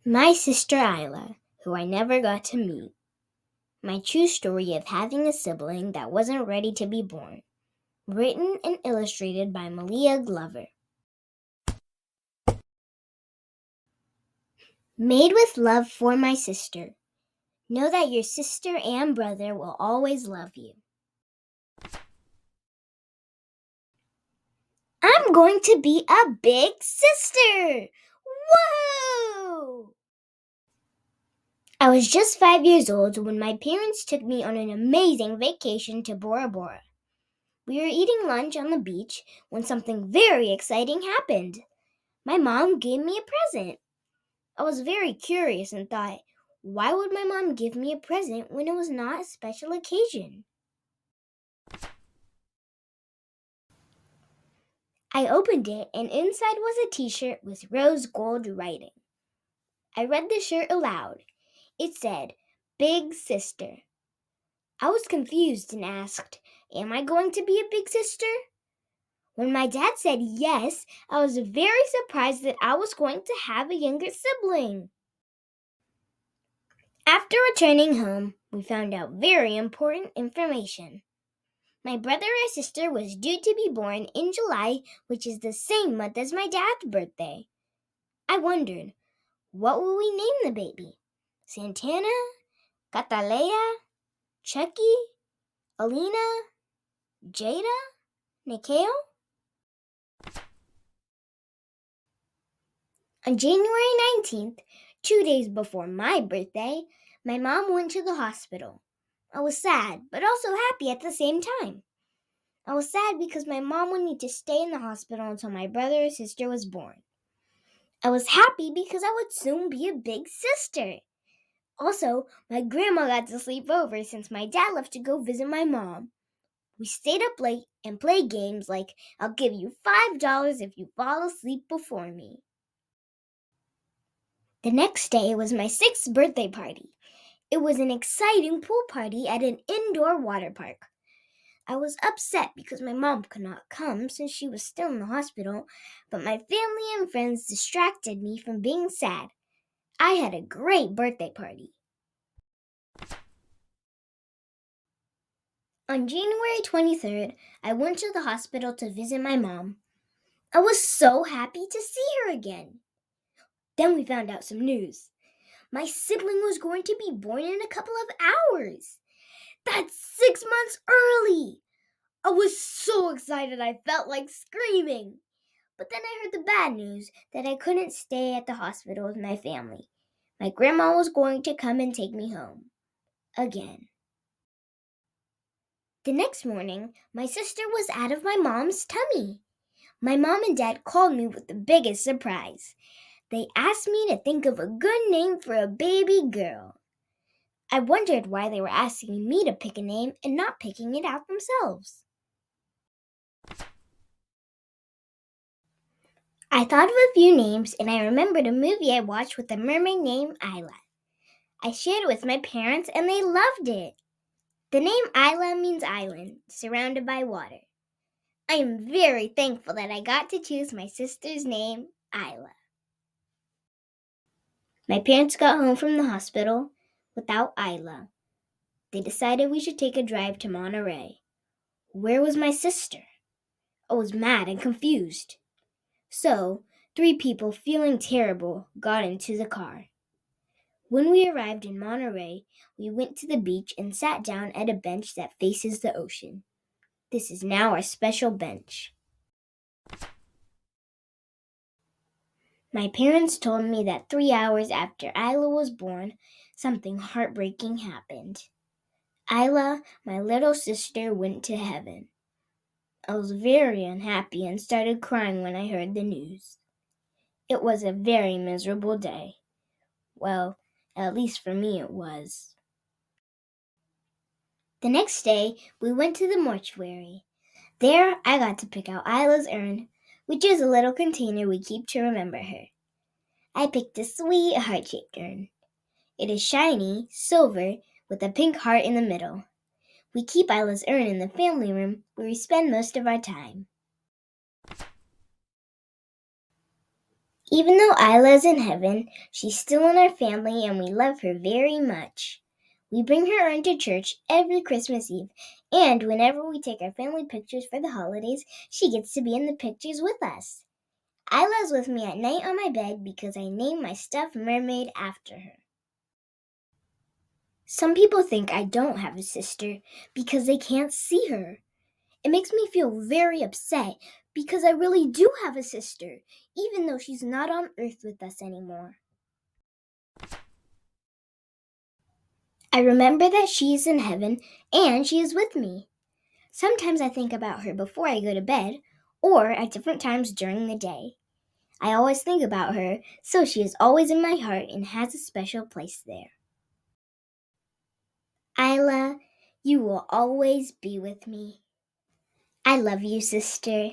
My sister Isla, who I never got to meet. My true story of having a sibling that wasn't ready to be born. Written and illustrated by Maliya Glover. Made with love for my sister. Know that your sister and brother will always love you. I'm going to be a big sister! Woohoo! I was just 5 years old when my parents took me on an amazing vacation to Bora Bora. We were eating lunch on the beach when something very exciting happened. My mom gave me a present. I was very curious and thought, why would my mom give me a present when it was not a special occasion? I opened it and inside was a t-shirt with rose gold writing. I read the shirt aloud. It said, Big Sister. I was confused and asked, am I going to be a big sister? When my dad said yes, I was very surprised that I was going to have a younger sibling. After returning home, we found out very important information. My brother or sister was due to be born in July, which is the same month as my dad's birthday. I wondered, what will we name the baby? Santana? Catalea? Chucky? Alina? Jada? Nikeo? On January 19th, 2 days before my birthday, my mom went to the hospital. I was sad, but also happy at the same time. I was sad because my mom would need to stay in the hospital until my brother or sister was born. I was happy because I would soon be a big sister. Also, my grandma got to sleep over since my dad left to go visit my mom. We stayed up late and played games like, I'll give you $5 if you fall asleep before me. The next day was my 6th birthday party. It was an exciting pool party at an indoor water park. I was upset because my mom could not come since she was still in the hospital, but my family and friends distracted me from being sad. I had a great birthday party. On January 23rd, I went to the hospital to visit my mom. I was so happy to see her again. Then we found out some news. My sibling was going to be born in a couple of hours. That's 6 months early. I was so excited I felt like screaming. But then I heard the bad news that I couldn't stay at the hospital with my family. My grandma was going to come and take me home. Again. The next morning, my sister was out of my mom's tummy. My mom and dad called me with the biggest surprise. They asked me to think of a good name for a baby girl. I wondered why they were asking me to pick a name and not picking it out themselves. I thought of a few names and I remembered a movie I watched with a mermaid named Isla. I shared it with my parents and they loved it. The name Isla means island, surrounded by water. I am very thankful that I got to choose my sister's name, Isla. My parents got home from the hospital without Isla. They decided we should take a drive to Monterey. Where was my sister? I was mad and confused. So, 3 people feeling terrible got into the car. When we arrived in Monterey, we went to the beach and sat down at a bench that faces the ocean. This is now our special bench. My parents told me that 3 hours after Isla was born, something heartbreaking happened. Isla, my little sister, went to heaven. I was very unhappy and started crying when I heard the news. It was a very miserable day. Well, at least for me it was. The next day, we went to the mortuary. There, I got to pick out Isla's urn, which is a little container we keep to remember her. I picked a sweet heart-shaped urn. It is shiny, silver, with a pink heart in the middle. We keep Isla's urn in the family room where we spend most of our time. Even though Isla's in heaven, she's still in our family and we love her very much. We bring her into church every Christmas Eve, and whenever we take our family pictures for the holidays, she gets to be in the pictures with us. Isla's with me at night on my bed because I named my stuffed mermaid after her. Some people think I don't have a sister because they can't see her. It makes me feel very upset because I really do have a sister, even though she's not on Earth with us anymore. I remember that she is in heaven and she is with me. Sometimes I think about her before I go to bed or at different times during the day. I always think about her, so she is always in my heart and has a special place there. Isla, you will always be with me. I love you, sister.